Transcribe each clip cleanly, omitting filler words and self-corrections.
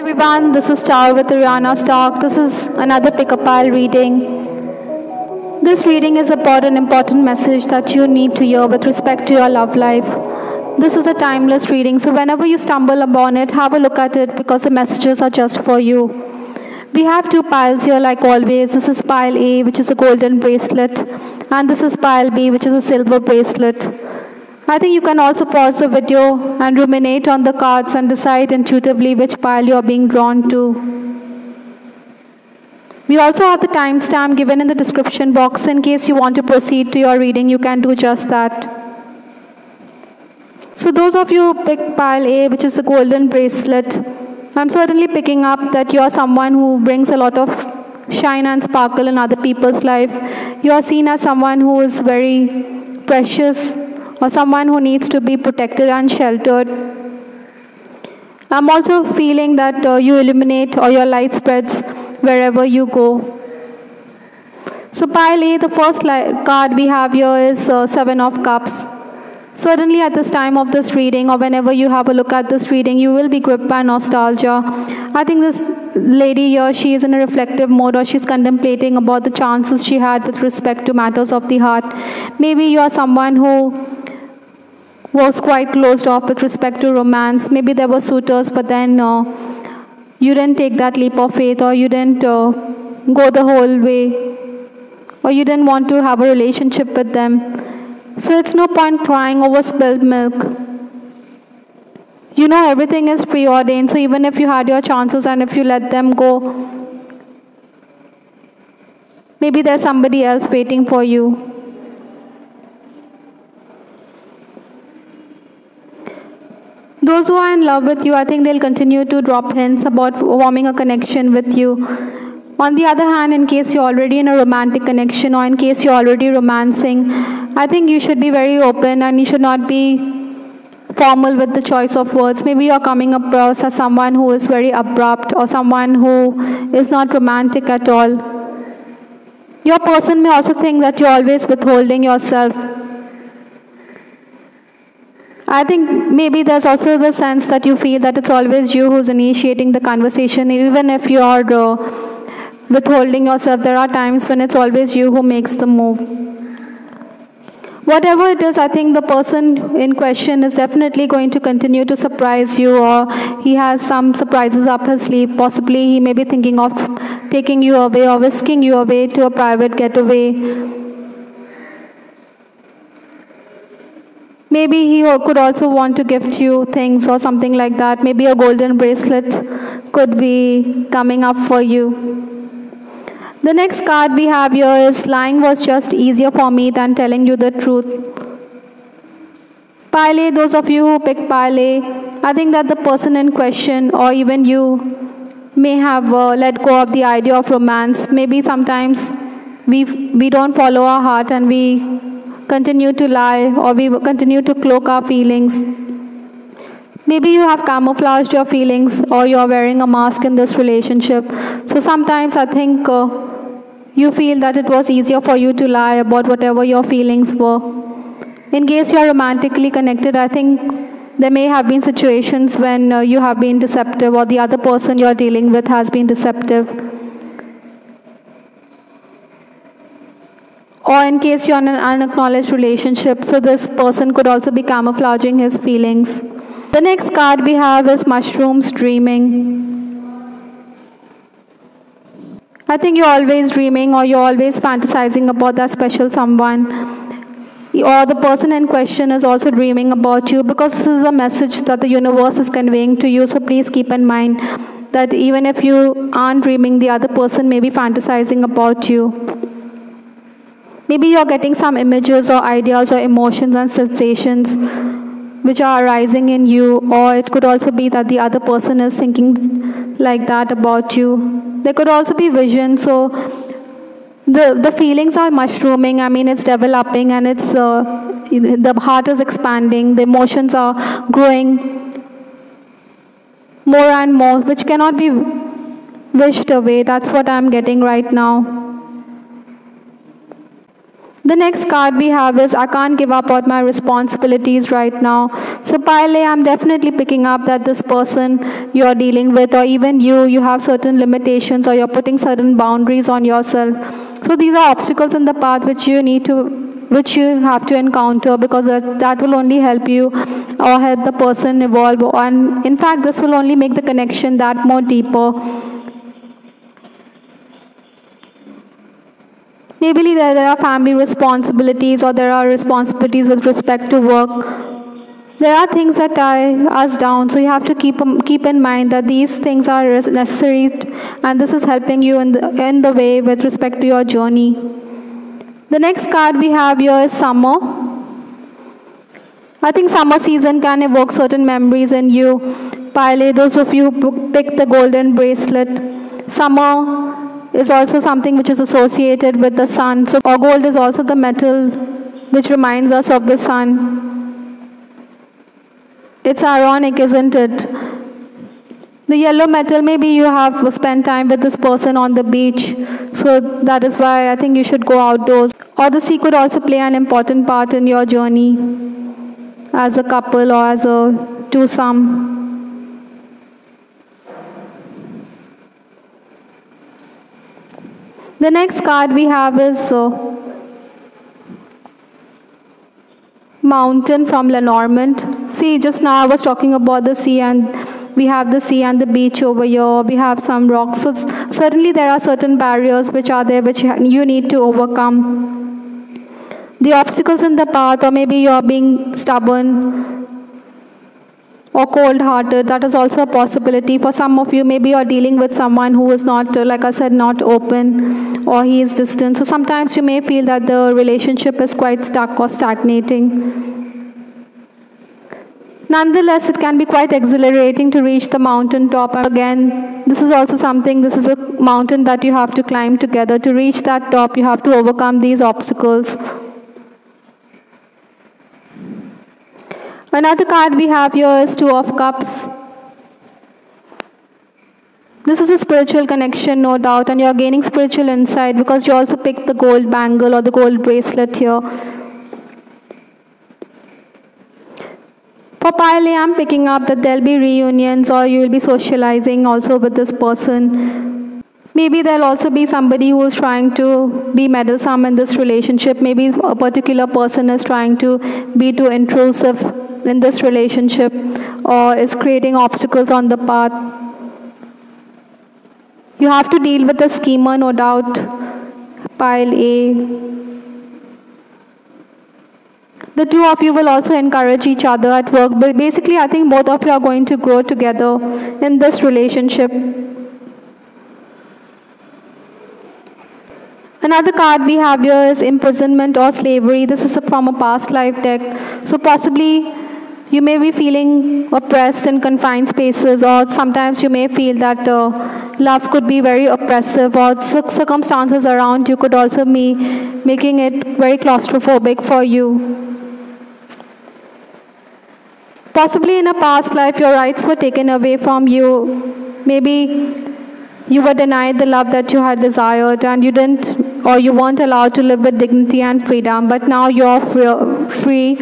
everyone, this is Star with Rihanna Stark. This is another pick-up pile reading. This reading is about an important message that you need to hear with respect to your love life. This is a timeless reading, so whenever you stumble upon it, have a look at it because the messages are just for you. We have two piles here like always. This is pile A, which is a golden bracelet, and this is pile B, which is a silver bracelet. I think you can also pause the video and ruminate on the cards and decide intuitively which pile you are being drawn to. We also have the timestamp given in the description box, so in case you want to proceed to your reading, you can do just that. So those of you who pick pile A, which is the golden bracelet, I'm certainly picking up that you are someone who brings a lot of shine and sparkle in other people's life. You are seen as someone who is very precious, or someone who needs to be protected and sheltered. I'm also feeling that you illuminate or your light spreads wherever you go. So pile A, the first card we have here is Seven of Cups. Certainly at this time of this reading, or whenever you have a look at this reading, you will be gripped by nostalgia. I think this lady here, she is in a reflective mode, or she's contemplating about the chances she had with respect to matters of the heart. Maybe you are someone who was quite closed off with respect to romance. Maybe there were suitors, but then you didn't take that leap of faith, or you didn't go the whole way, or you didn't want to have a relationship with them. So it's no point crying over spilled milk. You know everything is preordained, so even if you had your chances and if you let them go, maybe there's somebody else waiting for you. Those who are in love with you, I think they'll continue to drop hints about forming a connection with you. On the other hand, in case you're already in a romantic connection, or in case you're already romancing, I think you should be very open and you should not be formal with the choice of words. Maybe you're coming across as someone who is very abrupt, or someone who is not romantic at all. Your person may also think that you're always withholding yourself. I think maybe there's also the sense that you feel that it's always you who's initiating the conversation. Even if you are withholding yourself, there are times when it's always you who makes the move. Whatever it is, I think the person in question is definitely going to continue to surprise you, or he has some surprises up his sleeve. Possibly he may be thinking of taking you away or whisking you away to a private getaway. Maybe he could also want to gift you things or something like that. Maybe a golden bracelet could be coming up for you. The next card we have here is lying was just easier for me than telling you the truth. Pile A, those of you who pick pile A, I think that the person in question, or even you, may have let go of the idea of romance. Maybe sometimes we don't follow our heart and we continue to lie, or we continue to cloak our feelings. Maybe you have camouflaged your feelings, or you are wearing a mask in this relationship. So sometimes I think you feel that it was easier for you to lie about whatever your feelings were. In case you are romantically connected, I think there may have been situations when you have been deceptive, or the other person you are dealing with has been deceptive. Or in case you're in an unacknowledged relationship, so this person could also be camouflaging his feelings. The next card we have is mushrooms dreaming. I think you're always dreaming, or you're always fantasizing about that special someone. Or the person in question is also dreaming about you, because this is a message that the universe is conveying to you. So please keep in mind that even if you aren't dreaming, the other person may be fantasizing about you. Maybe you're getting some images or ideas or emotions and sensations which are arising in you, or it could also be that the other person is thinking like that about you. There could also be visions, so the feelings are mushrooming. I mean, it's developing, and it's the heart is expanding, the emotions are growing more and more, which cannot be wished away. That's what I'm getting right now. The next card we have is I can't give up on my responsibilities right now. So Pile, I'm definitely picking up that this person you're dealing with, or even you have certain limitations, or you're putting certain boundaries on yourself. So these are obstacles in the path which you have to encounter, because that will only help you or help the person evolve. And in fact, this will only make the connection that more deeper. Maybe there are family responsibilities, or there are responsibilities with respect to work. There are things that tie us down, so you have to keep in mind that these things are necessary, and this is helping you in the way with respect to your journey. The next card we have here is Summer. I think summer season can evoke certain memories in you. Pile, those of you who pick the golden bracelet. Summer is also something which is associated with the sun. So gold is also the metal which reminds us of the sun. It's ironic, isn't it? The yellow metal, maybe you have spent time with this person on the beach, so that is why I think you should go outdoors. Or the sea could also play an important part in your journey as a couple or as a twosome. The next card we have is Mountain from Lenormand. See, just now I was talking about the sea, and we have the sea and the beach over here. We have some rocks. So certainly there are certain barriers which are there which you need to overcome. The obstacles in the path, or maybe you are being stubborn or cold-hearted, that is also a possibility. For some of you, maybe you are dealing with someone who is not, like I said, not open, or he is distant. So sometimes you may feel that the relationship is quite stuck or stagnating. Nonetheless, it can be quite exhilarating to reach the mountain top. Again, this is also something, this is a mountain that you have to climb together. To reach that top, you have to overcome these obstacles. Another card we have here is Two of Cups. This is a spiritual connection, no doubt, and you're gaining spiritual insight because you also picked the gold bangle or the gold bracelet here. For Pile, I'm picking up that there'll be reunions, or you will be socializing also with this person. Maybe there'll also be somebody who is trying to be meddlesome in this relationship. Maybe a particular person is trying to be too intrusive in this relationship, or is creating obstacles on the path. You have to deal with a schemer, no doubt, Pile A. The two of you will also encourage each other at work. But basically, I think both of you are going to grow together in this relationship. Another card we have here is Imprisonment or Slavery. This is from a past life deck. So possibly you may be feeling oppressed in confined spaces, or sometimes you may feel that love could be very oppressive, or circumstances around you could also be making it very claustrophobic for you. Possibly in a past life, your rights were taken away from you. Maybe you were denied the love that you had desired, and you didn't, or you weren't allowed to live with dignity and freedom. But now you're free,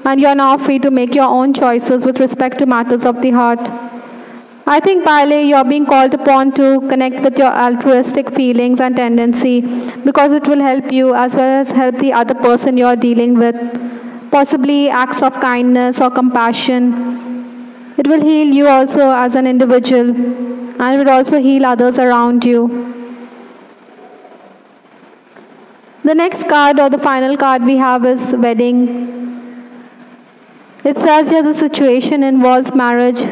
and you're now free to make your own choices with respect to matters of the heart. I think, Pile, you're being called upon to connect with your altruistic feelings and tendency, because it will help you as well as help the other person you're dealing with. Possibly acts of kindness or compassion. It will heal you also as an individual, and it will also heal others around you. The next card, or the final card we have, is Wedding. It says here the situation involves marriage.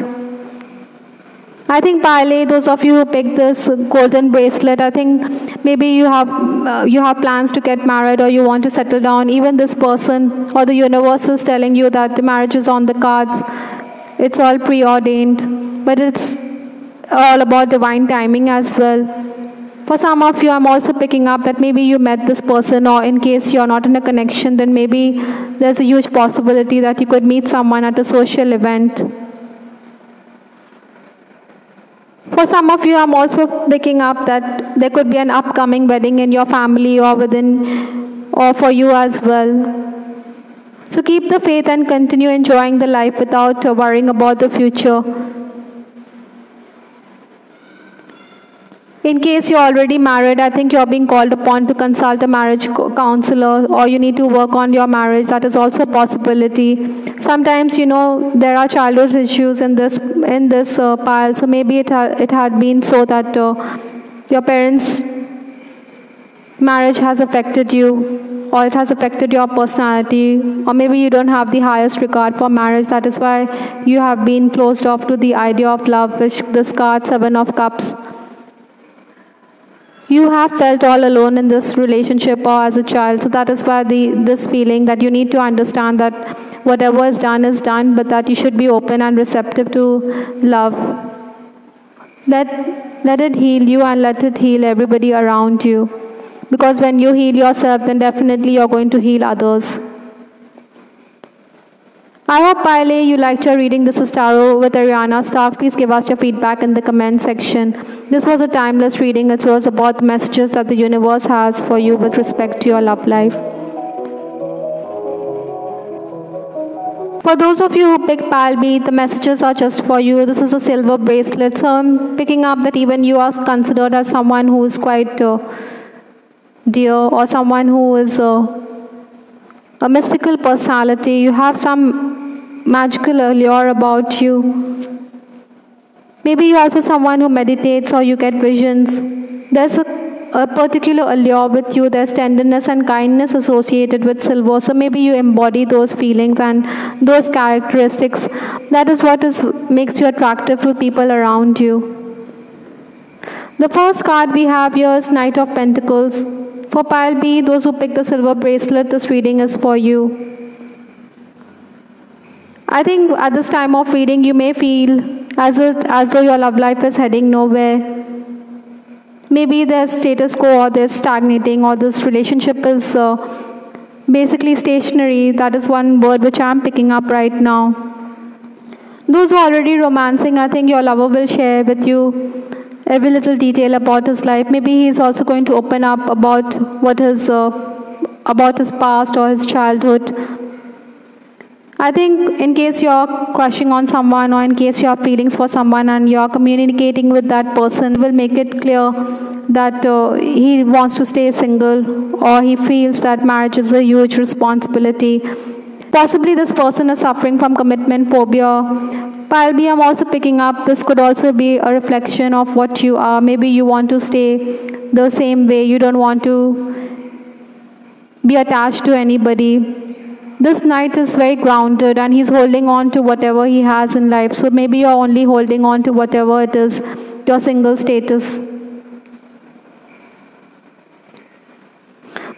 I think, Pile, those of you who picked this golden bracelet, I think maybe you have plans to get married, or you want to settle down. Even this person or the universe is telling you that the marriage is on the cards. It's all preordained, but it's all about divine timing as well. For some of you, I'm also picking up that maybe you met this person, or in case you're not in a connection, then maybe there's a huge possibility that you could meet someone at a social event. For some of you, I'm also picking up that there could be an upcoming wedding in your family, or or for you as well. So keep the faith and continue enjoying the life without worrying about the future. In case you're already married, I think you're being called upon to consult a marriage counselor, or you need to work on your marriage. That is also a possibility. Sometimes, there are childhood issues in this pile. So maybe it had been so that your parents' marriage has affected you, or it has affected your personality, or maybe you don't have the highest regard for marriage. That is why you have been closed off to the idea of love, which this card, Seven of Cups. You have felt all alone in this relationship or as a child. So that is why this feeling that you need to understand that whatever is done, but that you should be open and receptive to love. Let it heal you and let it heal everybody around you. Because when you heal yourself, then definitely you're going to heal others. I hope, Pile A, you liked your reading. This is Tarot with Ariana Stark. Please give us your feedback in the comment section. This was a timeless reading. It was about the messages that the universe has for you with respect to your love life. For those of you who picked Pile B, the messages are just for you. This is a silver bracelet. So I'm picking up that even you are considered as someone who is quite dear, or someone who is a mystical personality. You have some magical allure about you. Maybe you're also someone who meditates, or you get visions. There's a particular allure with you. There's tenderness and kindness associated with silver. So maybe you embody those feelings and those characteristics. That is what makes you attractive to people around you. The first card we have here is Knight of Pentacles. For Pile B, those who pick the silver bracelet, this reading is for you. I think at this time of reading, you may feel as though your love life is heading nowhere. Maybe there's status quo, or there's stagnating, or this relationship is basically stationary. That is one word which I'm picking up right now. Those who are already romancing, I think your lover will share with you every little detail about his life. Maybe he's also going to open up about about his past or his childhood. I think in case you're crushing on someone, or in case you have feelings for someone and you're communicating with that person, will make it clear that he wants to stay single, or he feels that marriage is a huge responsibility. Possibly this person is suffering from commitment phobia. Pile B, I'm also picking up, this could also be a reflection of what you are. Maybe you want to stay the same way. You don't want to be attached to anybody. This knight is very grounded, and he's holding on to whatever he has in life. So maybe you're only holding on to whatever it is, your single status.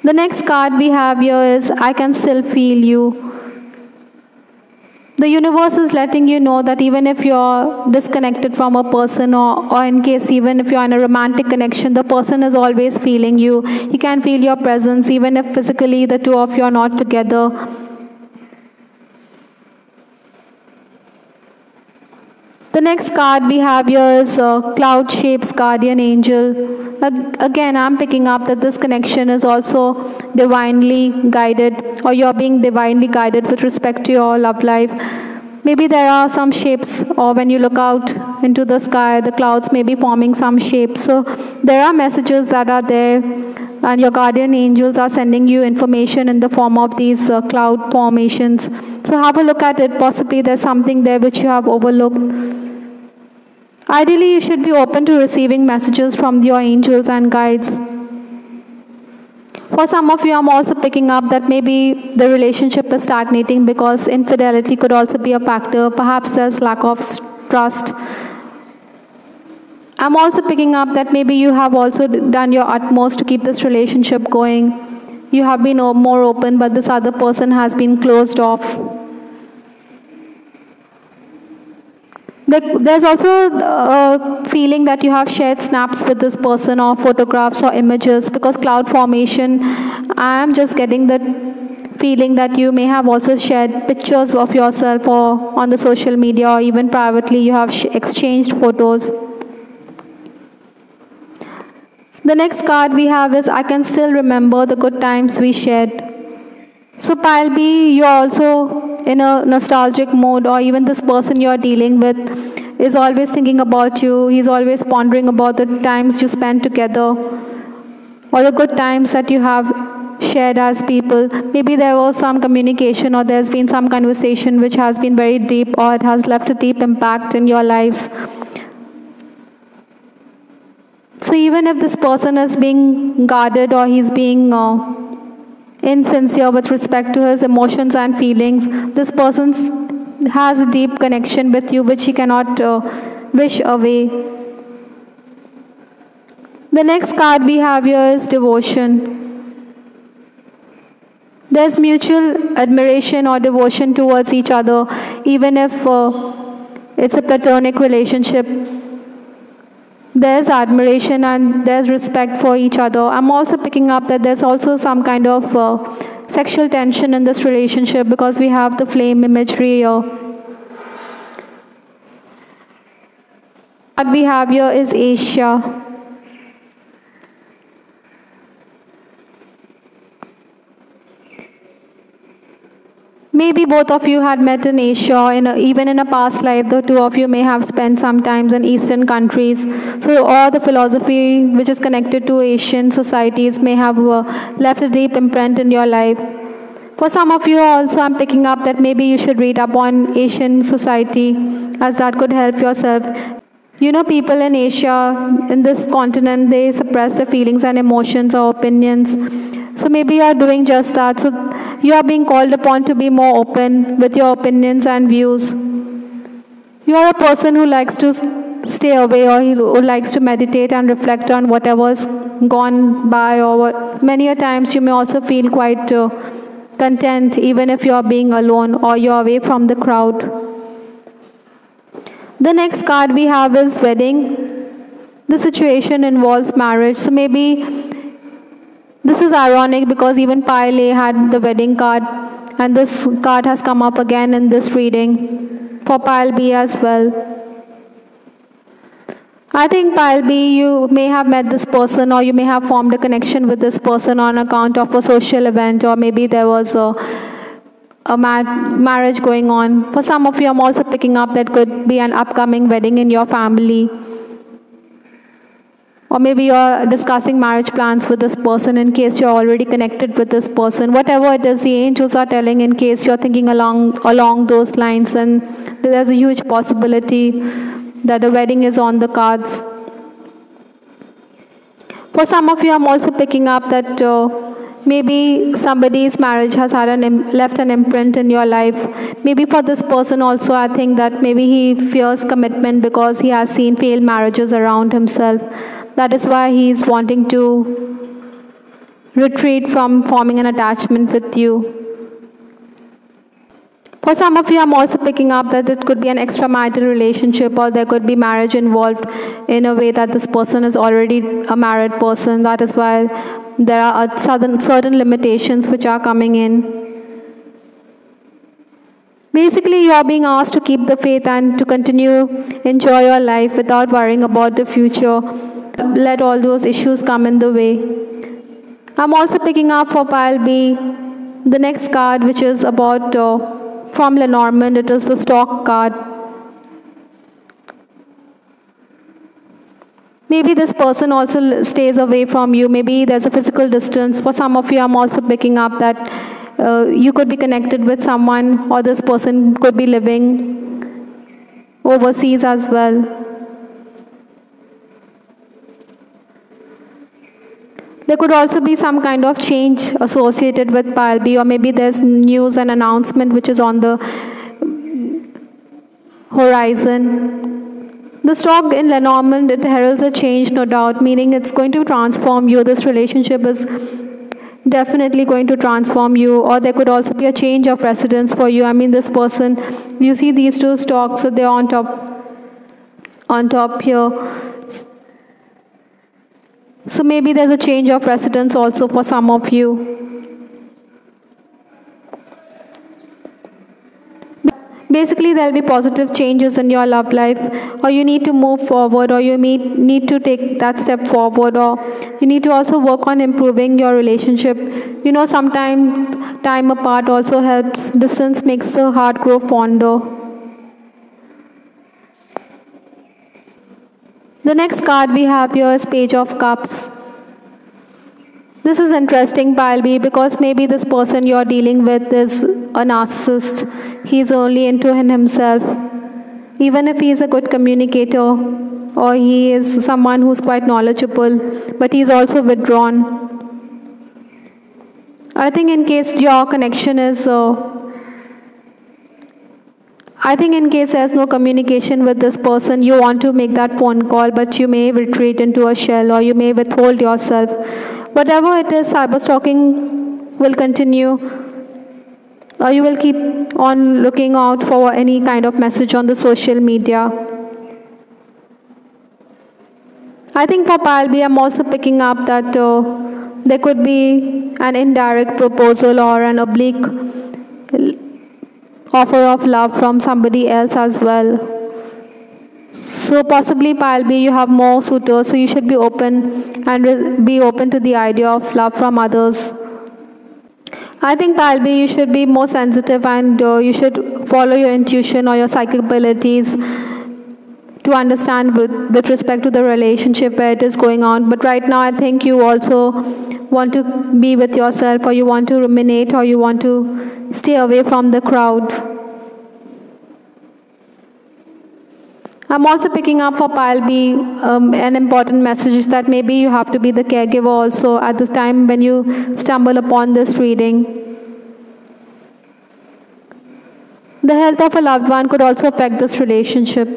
The next card we have here is I Can Still Feel You. The universe is letting you know that even if you're disconnected from a person, or in case even if you're in a romantic connection, the person is always feeling you. He can feel your presence even if physically the two of you are not together. The next card we have here is Cloud Shapes Guardian Angel. Again, I'm picking up that this connection is also divinely guided, or you're being divinely guided with respect to your love life. Maybe there are some shapes, or when you look out into the sky, the clouds may be forming some shapes. So there are messages that are there, and your guardian angels are sending you information in the form of these cloud formations. So have a look at it. Possibly there's something there which you have overlooked. Ideally, you should be open to receiving messages from your angels and guides. For some of you, I'm also picking up that maybe the relationship is stagnating because infidelity could also be a factor. Perhaps there's lack of trust. I'm also picking up that maybe you have also done your utmost to keep this relationship going. You have been more open, but this other person has been closed off. There's also a feeling that you have shared snaps with this person, or photographs or images, because cloud formation, I am just getting the feeling that you may have also shared pictures of yourself, or on the social media, or even privately you have exchanged photos. The next card we have is I can still remember the good times we shared. So pile B, you're also in a nostalgic mode, or even this person you're dealing with is always thinking about you. He's always pondering about the times you spent together or the good times that you have shared as people. Maybe there was some communication or there's been some conversation which has been very deep, or it has left a deep impact in your lives. So even if this person is being guarded or he's being insincere with respect to his emotions and feelings, this person has a deep connection with you which he cannot wish away. The next card we have here is devotion. There's mutual admiration or devotion towards each other, even if it's a platonic relationship. There's admiration and there's respect for each other. I'm also picking up that there's also some kind of sexual tension in this relationship because we have the flame imagery here. What we have here is Asia. Maybe both of you had met in Asia, even in a past life. The two of you may have spent some time in Eastern countries. So all the philosophy which is connected to Asian societies may have left a deep imprint in your life. For some of you also, I'm picking up that maybe you should read up on Asian society, as that could help yourself. You know, people in Asia, in this continent, they suppress their feelings and emotions or opinions. So maybe you are doing just that. So you are being called upon to be more open with your opinions and views. You are a person who likes to stay away, or who likes to meditate and reflect on whatever's gone by, or what. Many a times you may also feel quite content even if you are being alone or you are away from the crowd. The next card we have is wedding. The situation involves marriage. So maybe this is ironic because even pile A had the wedding card, and this card has come up again in this reading for pile B as well. I think pile B, you may have met this person, or you may have formed a connection with this person on account of a social event, or maybe there was a marriage going on. For some of you, I'm also picking up that could be an upcoming wedding in your family. Or maybe you're discussing marriage plans with this person in case you're already connected with this person. Whatever it is, the angels are telling in case you're thinking along those lines, and there's a huge possibility that the wedding is on the cards. For some of you, I'm also picking up that maybe somebody's marriage has had left an imprint in your life. Maybe for this person also, I think that maybe he fears commitment because he has seen failed marriages around himself. That is why he is wanting to retreat from forming an attachment with you. For some of you, I'm also picking up that it could be an extramarital relationship, or there could be marriage involved in a way that this person is already a married person. That is why there are certain limitations which are coming in. Basically, you are being asked to keep the faith and to continue enjoy your life without worrying about the future. Let all those issues come in the way. I'm also picking up for pile B the next card, which is about from Lenormand. It is the Stock card. Maybe this person also stays away from you. Maybe there's a physical distance. For some of you, I'm also picking up that you could be connected with someone, or this person could be living overseas as well. There could also be some kind of change associated with pile B, or maybe there's news and announcement which is on the horizon. The Stock in Lenormand, it heralds a change, no doubt, meaning it's going to transform you. This relationship is definitely going to transform you, or there could also be a change of residence for you. I mean, this person, you see these two stocks, so they're on top here. So maybe there's a change of residence also for some of you. Basically, there'll be positive changes in your love life, or you need to move forward, or you may need to take that step forward, or you need to also work on improving your relationship. Sometimes time apart also helps. Distance makes the heart grow fonder. The next card we have here is Page of Cups. This is interesting, Pile B, because maybe this person you're dealing with is a narcissist. He's only into himself. Even if he's a good communicator, or he is someone who's quite knowledgeable, but he's also withdrawn. I think in case your connection is I think in case there's no communication with this person, you want to make that phone call, but you may retreat into a shell, or you may withhold yourself. Whatever it is, cyberstalking will continue, or you will keep on looking out for any kind of message on the social media. I think for Pile B, I'm also picking up that there could be an indirect proposal or an oblique offer of love from somebody else as well. So possibly, Pile B, you have more suitors, so you should be open and be open to the idea of love from others. I think, Pile B, you should be more sensitive, and you should follow your intuition or your psychic abilities to understand with respect to the relationship where it is going on. But right now, I think you also want to be with yourself, or you want to ruminate, or you want to stay away from the crowd. I'm also picking up for Pile B an important message is that maybe you have to be the caregiver also at the time when you stumble upon this reading. The health of a loved one could also affect this relationship.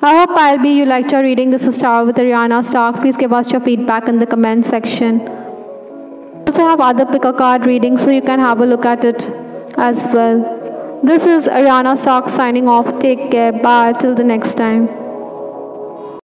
I hope, Pile B, you liked your reading. This is Tarot with Ariana Stark. Please give us your feedback in the comment section. I also have other pick a card readings, so you can have a look at it as well. This is Ariana Stark signing off. Take care. Bye. Till the next time.